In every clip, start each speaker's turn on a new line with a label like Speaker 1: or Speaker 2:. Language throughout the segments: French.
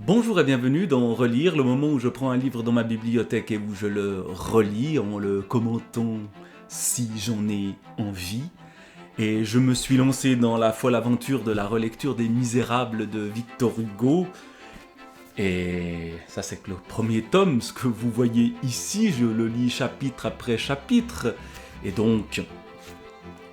Speaker 1: Bonjour et bienvenue dans Relire, le moment où je prends un livre dans ma bibliothèque et où je le relis en le commentant si j'en ai envie. Et je me suis lancé dans la folle aventure de la relecture des Misérables de Victor Hugo. Et ça c'est que le premier tome, ce que vous voyez ici, je le lis chapitre après chapitre. Et donc,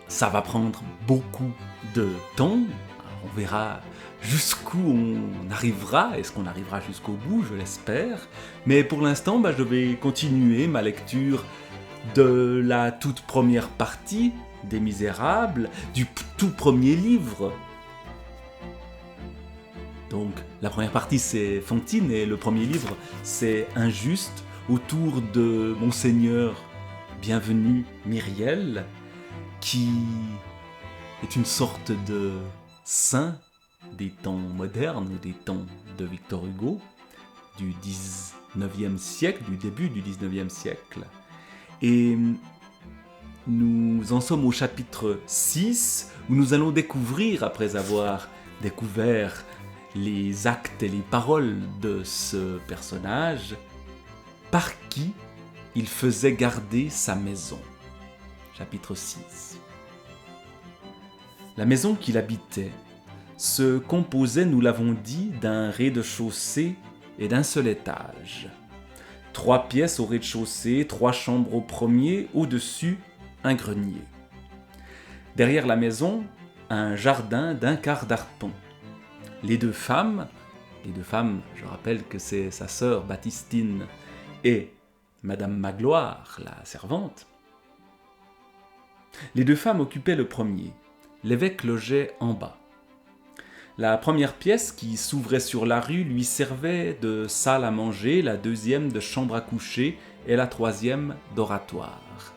Speaker 1: ça va prendre beaucoup de temps. Alors, on verra jusqu'où on arrivera. Est-ce qu'on arrivera jusqu'au bout? Je l'espère. Mais pour l'instant, je vais continuer ma lecture de la toute première partie des Misérables, du tout premier livre. Donc, la première partie, c'est Fantine, et le premier livre, c'est Injuste, autour de Monseigneur Bienvenu Myriel, qui est une sorte de saint des temps modernes, des temps de Victor Hugo, du 19e siècle, du début du 19e siècle. Et nous en sommes au chapitre 6, où nous allons découvrir, après avoir découvert les actes et les paroles de ce personnage, par qui il faisait garder sa maison. Chapitre 6. La maison qu'il habitait se composait, nous l'avons dit, d'un rez-de-chaussée et d'un seul étage. 3 pièces au rez-de-chaussée, 3 chambres au premier, au-dessus, un grenier. Derrière la maison, un jardin d'un quart d'arpent. Les deux femmes, je rappelle que c'est sa sœur Baptistine et Madame Magloire, la servante. Les deux femmes occupaient le premier. L'évêque logeait en bas. La première pièce, qui s'ouvrait sur la rue, lui servait de salle à manger, la deuxième de chambre à coucher et la troisième d'oratoire.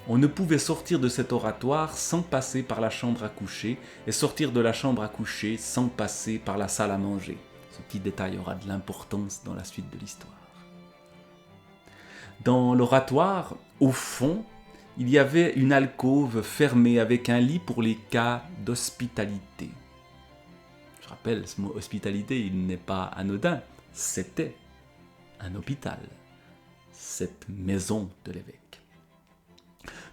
Speaker 1: On ne pouvait sortir de cet oratoire sans passer par la chambre à coucher et sortir de la chambre à coucher sans passer par la salle à manger. Ce petit détail aura de l'importance dans la suite de l'histoire. Dans l'oratoire, au fond, il y avait une alcôve fermée avec un lit pour les cas d'hospitalité. Je rappelle, ce mot hospitalité, il n'est pas anodin, c'était un hôpital, cette maison de l'évêque.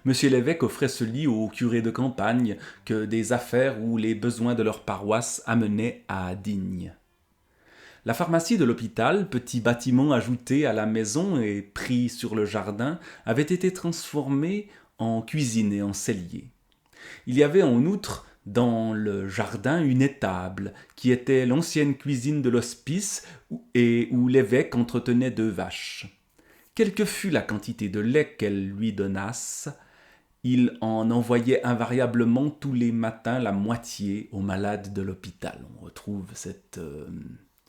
Speaker 1: Monsieur l'évêque offrait ce lit aux curés de campagne que des affaires ou les besoins de leur paroisse amenaient à Digne. La pharmacie de l'hôpital, petit bâtiment ajouté à la maison et pris sur le jardin, avait été transformé en cuisine et en cellier. Il y avait en outre dans le jardin une étable qui était l'ancienne cuisine de l'hospice et où l'évêque entretenait 2 vaches. Quelle que fût la quantité de lait qu'elles lui donnassent, il en envoyait invariablement tous les matins la moitié aux malades de l'hôpital. On retrouve cette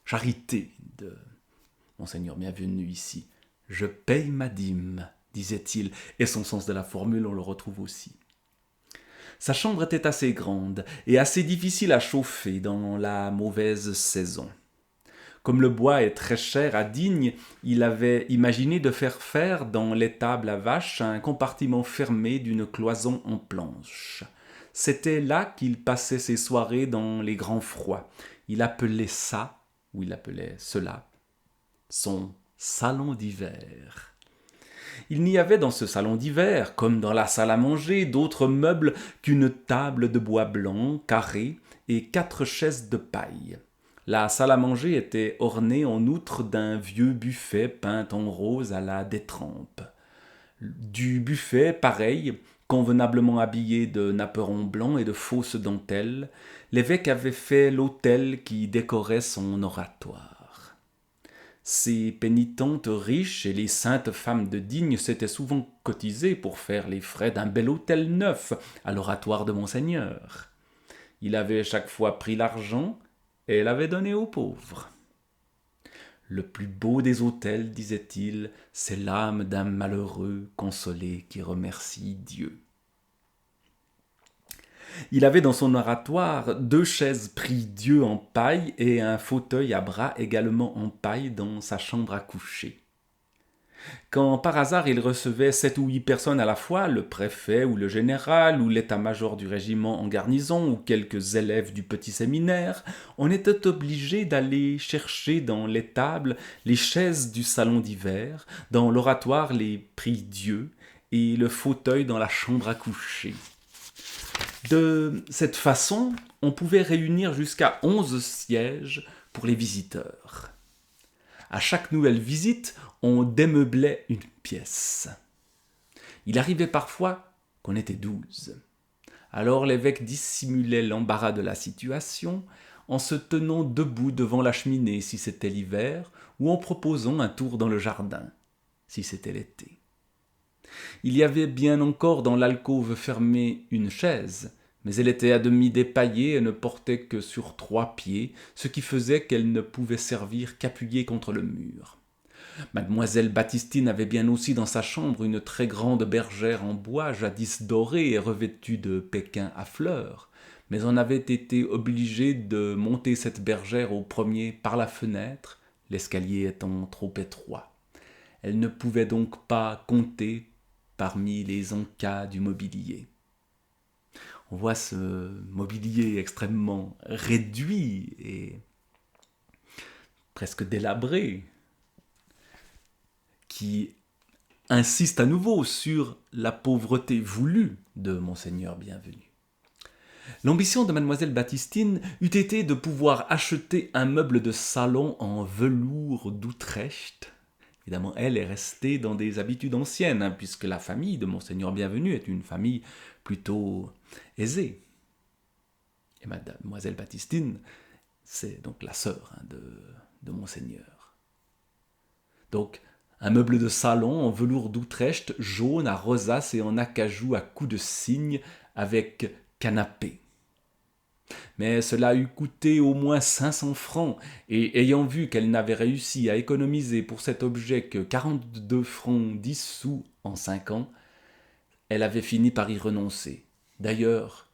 Speaker 1: charité de Monseigneur Bienvenu ici. « Je paye ma dîme », disait-il, et son sens de la formule, on le retrouve aussi. Sa chambre était assez grande et assez difficile à chauffer dans la mauvaise saison. Comme le bois est très cher à Digne, il avait imaginé de faire dans l'étable à vaches un compartiment fermé d'une cloison en planche. C'était là qu'il passait ses soirées dans les grands froids. Il appelait ça, ou il appelait cela, son salon d'hiver. Il n'y avait dans ce salon d'hiver, comme dans la salle à manger, d'autres meubles qu'une table de bois blanc, carrée, et 4 chaises de paille. La salle à manger était ornée en outre d'un vieux buffet peint en rose à la détrempe. Du buffet, pareil, convenablement habillé de napperons blancs et de fausses dentelles, l'évêque avait fait l'autel qui décorait son oratoire. Ces pénitentes riches et les saintes femmes de Digne s'étaient souvent cotisées pour faire les frais d'un bel autel neuf à l'oratoire de Monseigneur. Il avait chaque fois pris l'argent et l'avait donné aux pauvres. Le plus beau des autels, disait-il, c'est l'âme d'un malheureux consolé qui remercie Dieu. Il avait dans son oratoire 2 chaises prie-dieu en paille et un fauteuil à bras également en paille dans sa chambre à coucher. Quand par hasard il recevait 7 ou 8 personnes à la fois, le préfet ou le général ou l'état-major du régiment en garnison ou quelques élèves du petit séminaire, on était obligé d'aller chercher dans l'étable les chaises du salon d'hiver, dans l'oratoire les prie-dieu et le fauteuil dans la chambre à coucher. De cette façon, on pouvait réunir jusqu'à 11 sièges pour les visiteurs. À chaque nouvelle visite, on démeublait une pièce. Il arrivait parfois qu'on était 12. Alors l'évêque dissimulait l'embarras de la situation en se tenant debout devant la cheminée si c'était l'hiver, ou en proposant un tour dans le jardin si c'était l'été. Il y avait bien encore dans l'alcôve fermée une chaise, mais elle était à demi dépaillée et ne portait que sur 3 pieds, ce qui faisait qu'elle ne pouvait servir qu'appuyée contre le mur. Mademoiselle Baptistine avait bien aussi dans sa chambre une très grande bergère en bois, jadis dorée et revêtue de pékins à fleurs, mais on avait été obligé de monter cette bergère au premier par la fenêtre, l'escalier étant trop étroit. Elle ne pouvait donc pas compter parmi les encas du mobilier. On voit ce mobilier extrêmement réduit et presque délabré, qui insiste à nouveau sur la pauvreté voulue de Monseigneur Bienvenu. L'ambition de mademoiselle Baptistine eût été de pouvoir acheter un meuble de salon en velours d'Utrecht. Évidemment, elle est restée dans des habitudes anciennes, puisque la famille de Monseigneur Bienvenu est une famille plutôt aisée. Et mademoiselle Baptistine, c'est donc la sœur de Monseigneur. Donc, un meuble de salon en velours d'Utrecht, jaune à rosace et en acajou à coups de cygne, avec canapé. Mais cela eût coûté au moins 500 francs, et ayant vu qu'elle n'avait réussi à économiser pour cet objet que 42 francs 10 sous en 5 ans, elle avait fini par y renoncer. D'ailleurs,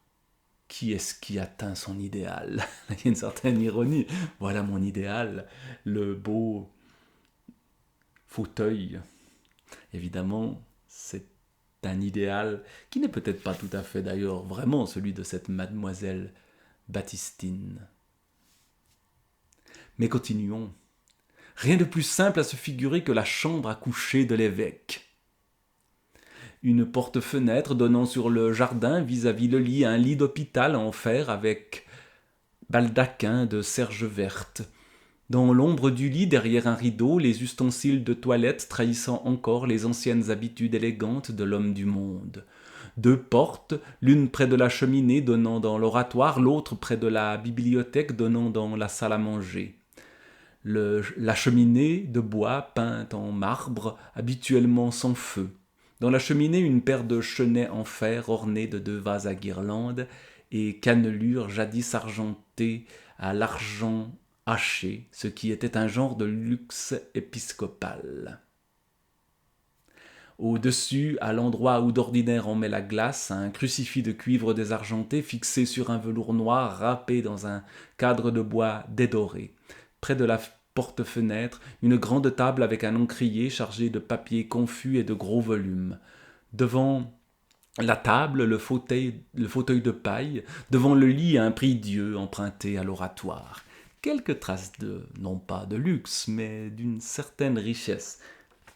Speaker 1: qui est-ce qui atteint son idéal? Il y a une certaine ironie. Voilà mon idéal, le beau fauteuil. Évidemment, c'est un idéal qui n'est peut-être pas tout à fait d'ailleurs vraiment celui de cette mademoiselle Baptistine. Mais continuons. Rien de plus simple à se figurer que la chambre à coucher de l'évêque. Une porte-fenêtre donnant sur le jardin vis-à-vis le lit, un lit d'hôpital en fer avec baldaquin de serge verte. Dans l'ombre du lit, derrière un rideau, les ustensiles de toilette trahissant encore les anciennes habitudes élégantes de l'homme du monde. 2 portes, l'une près de la cheminée donnant dans l'oratoire, l'autre près de la bibliothèque donnant dans la salle à manger. La cheminée de bois peinte en marbre, habituellement sans feu. Dans la cheminée, une paire de chenets en fer ornés de 2 vases à guirlandes et cannelures jadis argentées à l'argent haché, ce qui était un genre de luxe épiscopal. Au-dessus, à l'endroit où d'ordinaire on met la glace, un crucifix de cuivre désargenté fixé sur un velours noir râpé dans un cadre de bois dédoré. Près de la porte-fenêtre, une grande table avec un encrier chargé de papier confus et de gros volumes. Devant la table, le fauteuil de paille, devant le lit, un prie-dieu emprunté à l'oratoire. Quelques traces non pas de luxe, mais d'une certaine richesse.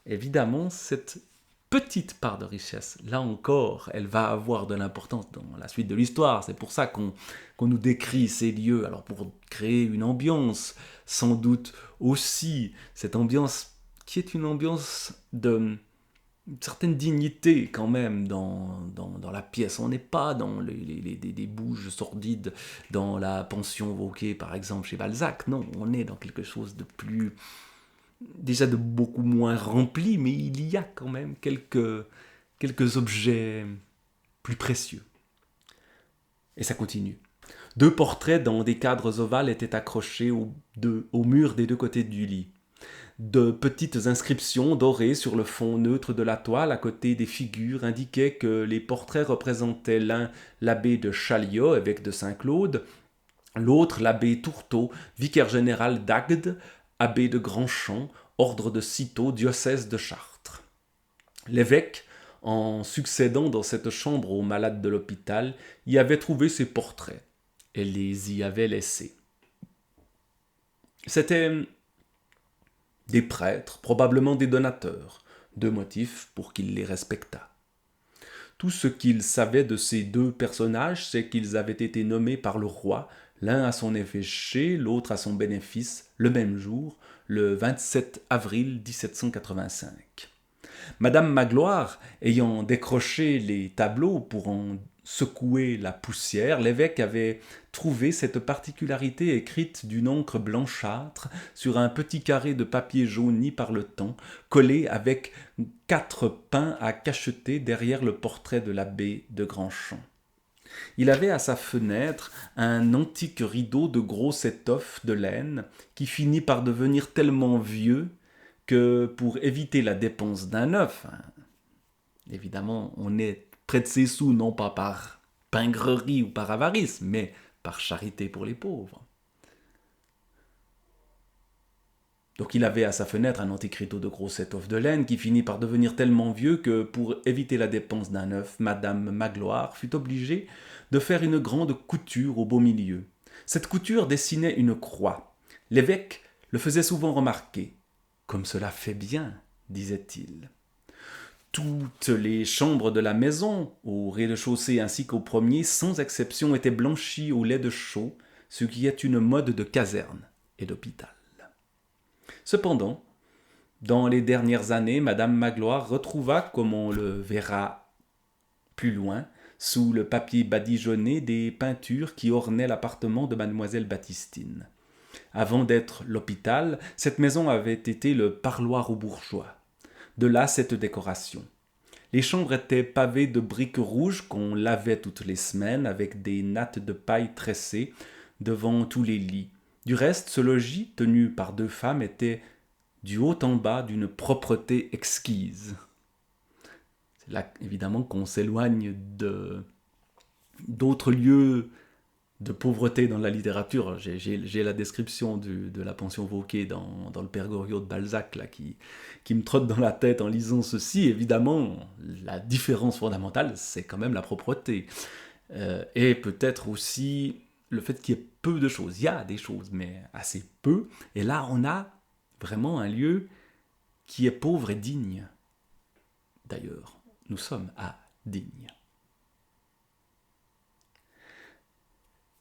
Speaker 1: Évidemment, cette petite part de richesse, là encore, elle va avoir de l'importance dans la suite de l'histoire. C'est pour ça qu'on nous décrit ces lieux, alors pour créer une ambiance, sans doute aussi, cette ambiance qui est une ambiance d'une certaine dignité quand même dans la pièce. On n'est pas dans des bouges sordides dans la pension Wauquiez par exemple chez Balzac, non, on est dans quelque chose de plus, déjà de beaucoup moins rempli, mais il y a quand même quelques objets plus précieux. Et ça continue. 2 portraits dans des cadres ovales étaient accrochés au mur des 2 côtés du lit. De petites inscriptions dorées sur le fond neutre de la toile à côté des figures indiquaient que les portraits représentaient l'un l'abbé de Chaliot, évêque de Saint-Claude, l'autre l'abbé Tourteau, vicaire général d'Agde, abbé de Grandchamp, ordre de Cîteaux, diocèse de Chartres. L'évêque, en succédant dans cette chambre aux malades de l'hôpital, y avait trouvé ses portraits et les y avait laissés. C'étaient des prêtres, probablement des donateurs, deux motifs pour qu'il les respectât. Tout ce qu'il savait de ces deux personnages, c'est qu'ils avaient été nommés par le roi, l'un à son évêché, l'autre à son bénéfice, le même jour, le 27 avril 1785. Madame Magloire, ayant décroché les tableaux pour en secouer la poussière, l'évêque avait trouvé cette particularité écrite d'une encre blanchâtre sur un petit carré de papier jauni par le temps, collé avec 4 pins à cacheter derrière le portrait de l'abbé de Grandchamp. Il avait à sa fenêtre un antique rideau de grosse étoffe de laine qui finit par devenir tellement vieux que pour éviter la dépense d'un neuf, évidemment, on est près de ses sous non pas par pingrerie ou par avarice, mais par charité pour les pauvres. Donc il avait à sa fenêtre un antique rideau de grosse étoffe de laine qui finit par devenir tellement vieux que, pour éviter la dépense d'un neuf, Madame Magloire fut obligée de faire une grande couture au beau milieu. Cette couture dessinait une croix. L'évêque le faisait souvent remarquer. « Comme cela fait bien », disait-il. Toutes les chambres de la maison, au rez-de-chaussée ainsi qu'au premier, sans exception, étaient blanchies au lait de chaux, ce qui est une mode de caserne et d'hôpital. Cependant, dans les dernières années, Madame Magloire retrouva, comme on le verra plus loin, sous le papier badigeonné, des peintures qui ornaient l'appartement de Mademoiselle Baptistine. Avant d'être l'hôpital, cette maison avait été le parloir aux bourgeois. De là cette décoration. Les chambres étaient pavées de briques rouges qu'on lavait toutes les semaines avec des nattes de paille tressées devant tous les lits. Du reste, ce logis, tenu par 2 femmes, était du haut en bas d'une propreté exquise. C'est là, évidemment, qu'on s'éloigne d'autres lieux de pauvreté dans la littérature. J'ai la description de la pension Vauquer dans le Père Goriot de Balzac là, qui me trotte dans la tête en lisant ceci. Évidemment, la différence fondamentale, c'est quand même la propreté. Et peut-être aussi le fait qu'il y ait peu de choses. Il y a des choses, mais assez peu. Et là, on a vraiment un lieu qui est pauvre et digne. D'ailleurs, nous sommes à Digne.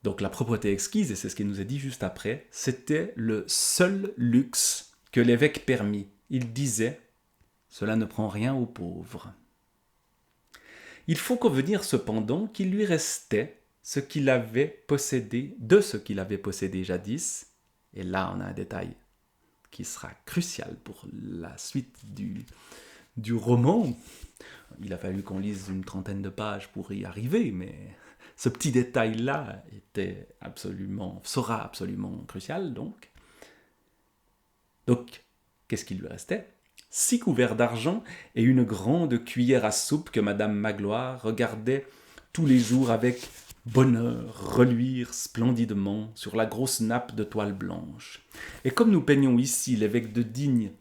Speaker 1: Donc la propreté exquise, et c'est ce qu'il nous a dit juste après, c'était le seul luxe que l'évêque permit. Il disait « Cela ne prend rien aux pauvres ». Il faut convenir cependant qu'il lui restait ce qu'il avait possédé, de ce qu'il avait possédé jadis, et là on a un détail qui sera crucial pour la suite du roman. Il a fallu qu'on lise une 30aine de pages pour y arriver, mais ce petit détail-là sera absolument crucial, donc. Donc, qu'est-ce qu'il lui restait ? 6 couverts d'argent et une grande cuillère à soupe que Madame Magloire regardait tous les jours avec bonheur reluire splendidement sur la grosse nappe de toile blanche. Et comme nous peignons ici l'évêque de Digne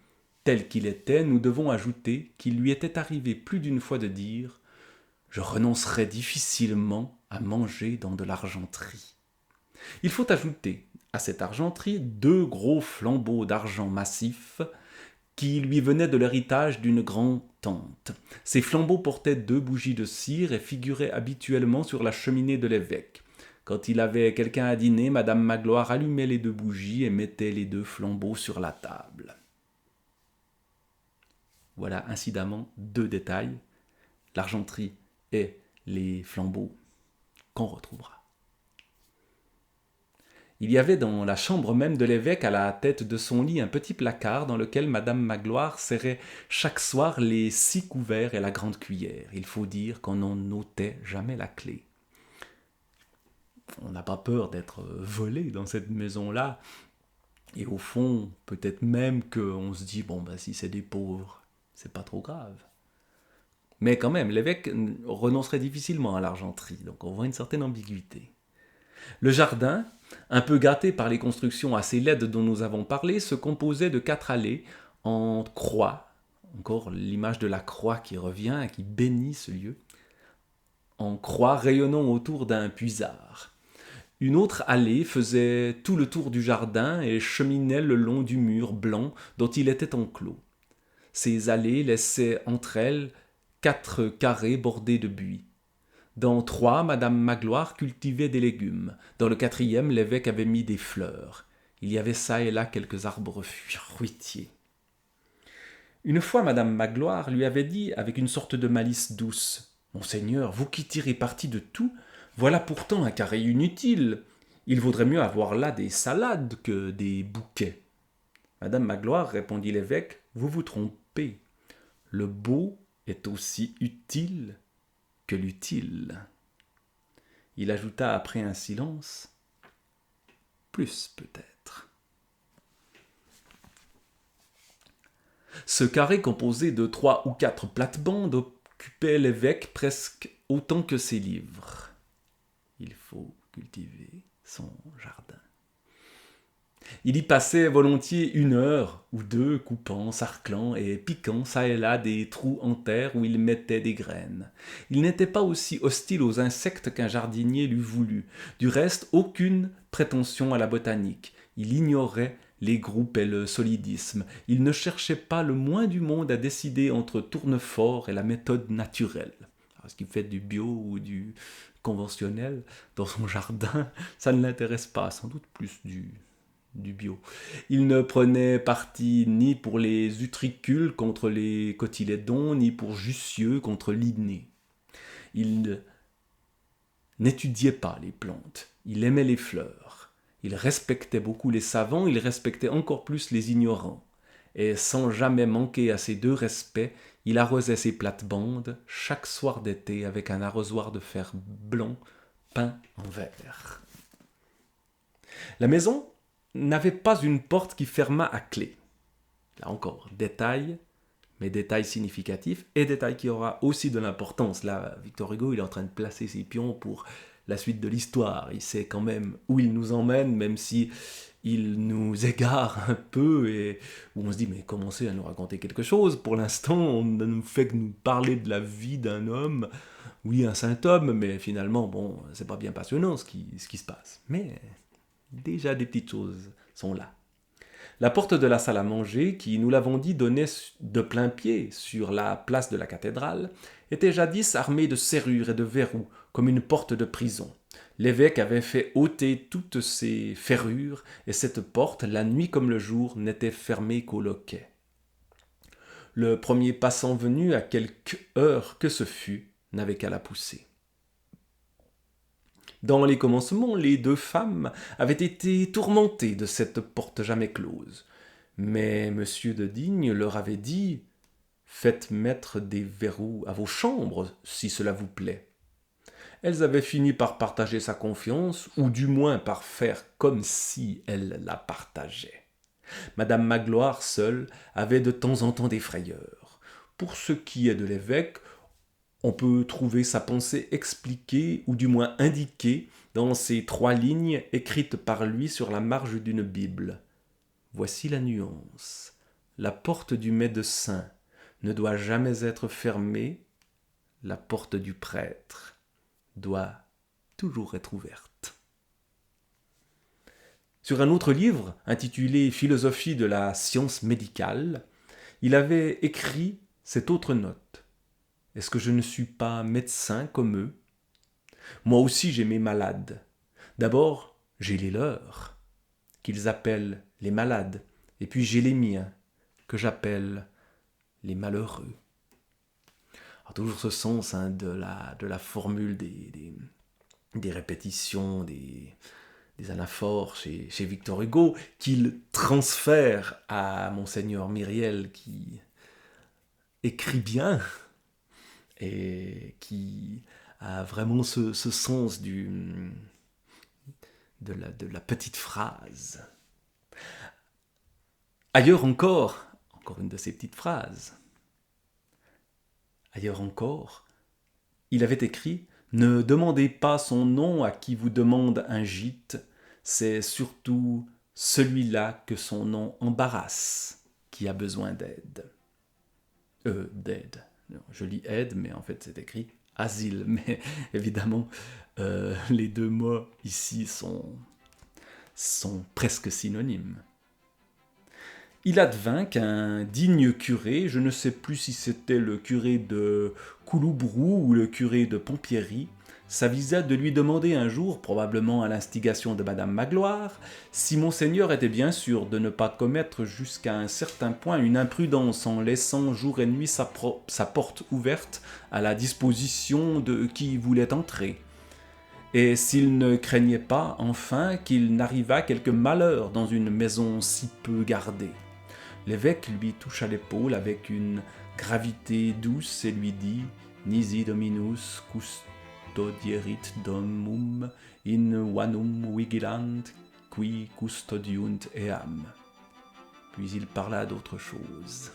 Speaker 1: tel qu'il était, nous devons ajouter qu'il lui était arrivé plus d'une fois de dire « Je renoncerai difficilement à manger dans de l'argenterie ». Il faut ajouter à cette argenterie 2 gros flambeaux d'argent massif qui lui venaient de l'héritage d'une grand-tante. Ces flambeaux portaient 2 bougies de cire et figuraient habituellement sur la cheminée de l'évêque. Quand il avait quelqu'un à dîner, Madame Magloire allumait les 2 bougies et mettait les 2 flambeaux sur la table. Voilà incidemment 2 détails, l'argenterie et les flambeaux qu'on retrouvera. Il y avait dans la chambre même de l'évêque, à la tête de son lit, un petit placard dans lequel Madame Magloire serrait chaque soir les 6 couverts et la grande cuillère. Il faut dire qu'on n'en ôtait jamais la clé. On n'a pas peur d'être volé dans cette maison-là. Et au fond, peut-être même qu'on se dit, si c'est des pauvres, c'est pas trop grave. Mais quand même, l'évêque renoncerait difficilement à l'argenterie, donc on voit une certaine ambiguïté. Le jardin, un peu gâté par les constructions assez laides dont nous avons parlé, se composait de 4 allées en croix, encore l'image de la croix qui revient, qui bénit ce lieu, en croix rayonnant autour d'un puisard. Une autre allée faisait tout le tour du jardin et cheminait le long du mur blanc dont il était enclos. Ces allées laissaient entre elles 4 carrés bordés de buis. Dans 3, Madame Magloire cultivait des légumes. Dans le 4e, l'évêque avait mis des fleurs. Il y avait çà et là quelques arbres fruitiers. Une fois, Madame Magloire lui avait dit, avec une sorte de malice douce, « Monseigneur, vous qui tirez parti de tout, voilà pourtant un carré inutile. Il vaudrait mieux avoir là des salades que des bouquets. » Madame Magloire, répondit l'évêque, « Vous vous trompez. Le beau est aussi utile que l'utile. » Il ajouta après un silence, « Plus peut-être. » Ce carré composé de 3 ou 4 plates-bandes occupait l'évêque presque autant que ses livres. Il faut cultiver son jardin. Il y passait volontiers 1 heure ou 2, coupant, sarclant et piquant çà et là des trous en terre où il mettait des graines. Il n'était pas aussi hostile aux insectes qu'un jardinier l'eût voulu. Du reste, aucune prétention à la botanique. Il ignorait les groupes et le solidisme. Il ne cherchait pas le moins du monde à décider entre Tournefort et la méthode naturelle. Est-ce qu'il fait du bio ou du conventionnel dans son jardin? Ça ne l'intéresse pas, sans doute plus du bio. Il ne prenait parti ni pour les utricules contre les cotylédons, ni pour Jussieu contre Linné. Il n'étudiait pas les plantes, il aimait les fleurs. Il respectait beaucoup les savants, il respectait encore plus les ignorants. Et sans jamais manquer à ces 2 respects, il arrosait ses plates-bandes chaque soir d'été avec un arrosoir de fer blanc peint en vert. La maison n'avait pas une porte qui fermât à clé. Là encore, détail, mais détail significatif et détail qui aura aussi de l'importance. Là, Victor Hugo, il est en train de placer ses pions pour la suite de l'histoire. Il sait quand même où il nous emmène, même si il nous égare un peu et où on se dit mais commencez à nous raconter quelque chose. Pour l'instant, on ne nous fait que nous parler de la vie d'un homme, oui, un saint homme, mais finalement, bon, c'est pas bien passionnant ce qui se passe. Mais déjà des petites choses sont là. La porte de la salle à manger, qui, nous l'avons dit, donnait de plein pied sur la place de la cathédrale, était jadis armée de serrures et de verrous, comme une porte de prison. L'évêque avait fait ôter toutes ces ferrures, et cette porte, la nuit comme le jour, n'était fermée qu'au loquet. Le premier passant venu, à quelque heure que ce fût, n'avait qu'à la pousser. Dans les commencements, les 2 femmes avaient été tourmentées de cette porte jamais close. Mais M. de Digne leur avait dit « Faites mettre des verrous à vos chambres, si cela vous plaît. » Elles avaient fini par partager sa confiance, ou du moins par faire comme si elles la partageaient. Madame Magloire seule avait de temps en temps des frayeurs. Pour ce qui est de l'évêque, on peut trouver sa pensée expliquée ou du moins indiquée dans ces 3 lignes écrites par lui sur la marge d'une Bible. Voici la nuance. La porte du médecin ne doit jamais être fermée, la porte du prêtre doit toujours être ouverte. Sur un autre livre, intitulé « Philosophie de la science médicale », il avait écrit cette autre note. « Est-ce que je ne suis pas médecin comme eux ? Moi aussi j'ai mes malades. D'abord, j'ai les leurs, qu'ils appellent les malades, et puis j'ai les miens, que j'appelle les malheureux. » Alors, toujours ce sens de la formule des répétitions, des anaphores chez Victor Hugo, qu'il transfère à Monseigneur Myriel, qui écrit bien et qui a vraiment ce sens de la petite phrase. Ailleurs encore une de ces petites phrases. Ailleurs encore, il avait écrit « Ne demandez pas son nom à qui vous demande un gîte, c'est surtout celui-là que son nom embarrasse qui a besoin d'aide. » d'aide. Je lis aide, mais en fait c'est écrit asile. Mais évidemment, les deux mots ici sont presque synonymes. Il advint qu'un digne curé, je ne sais plus si c'était le curé de Couloubrou ou le curé de Pompierry, s'avisa de lui demander un jour, probablement à l'instigation de Madame Magloire, si Monseigneur était bien sûr de ne pas commettre jusqu'à un certain point une imprudence en laissant jour et nuit sa porte ouverte à la disposition de qui voulait entrer. Et s'il ne craignait pas, enfin, qu'il n'arrivât quelque malheur dans une maison si peu gardée. L'évêque lui toucha l'épaule avec une gravité douce et lui dit « Nisi dominus custodierit domum in vanum vigilant qui custodiunt eam ». Puis il parla d'autre chose.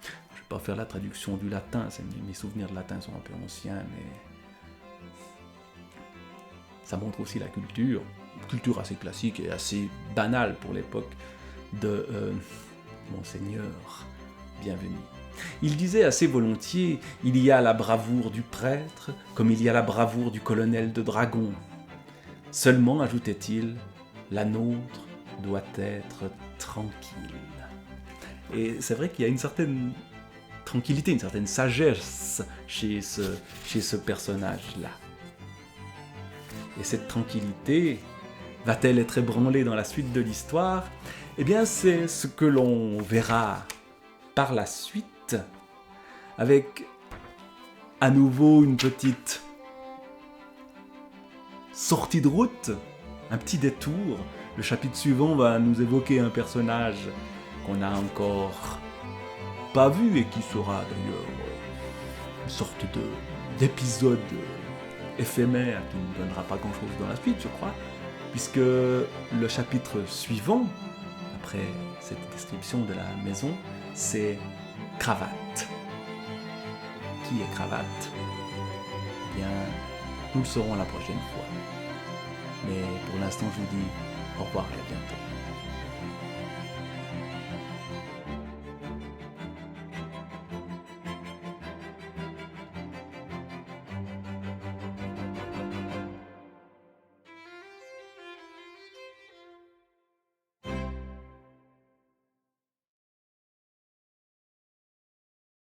Speaker 1: Je ne vais pas faire la traduction du latin, mes souvenirs de latin sont un peu anciens, mais ça montre aussi la culture assez classique et assez banale pour l'époque de Monseigneur Bienvenu. Il disait assez volontiers « Il y a la bravoure du prêtre, comme il y a la bravoure du colonel de dragon. Seulement, ajoutait-il, la nôtre doit être tranquille. » Et c'est vrai qu'il y a une certaine tranquillité, une certaine sagesse chez ce personnage-là. Et cette tranquillité, va-t-elle être ébranlée dans la suite de l'histoire ? Eh bien, c'est ce que l'on verra par la suite, avec à nouveau une petite sortie de route, un petit détour. Le chapitre suivant va nous évoquer un personnage qu'on n'a encore pas vu et qui sera d'ailleurs une sorte d'épisode éphémère qui ne donnera pas grand-chose dans la suite, je crois, puisque le chapitre suivant, après cette description de la maison, c'est Cravate. Qui est Cravate ? Eh bien, nous le saurons la prochaine fois. Mais pour l'instant, je vous dis au revoir et à bientôt.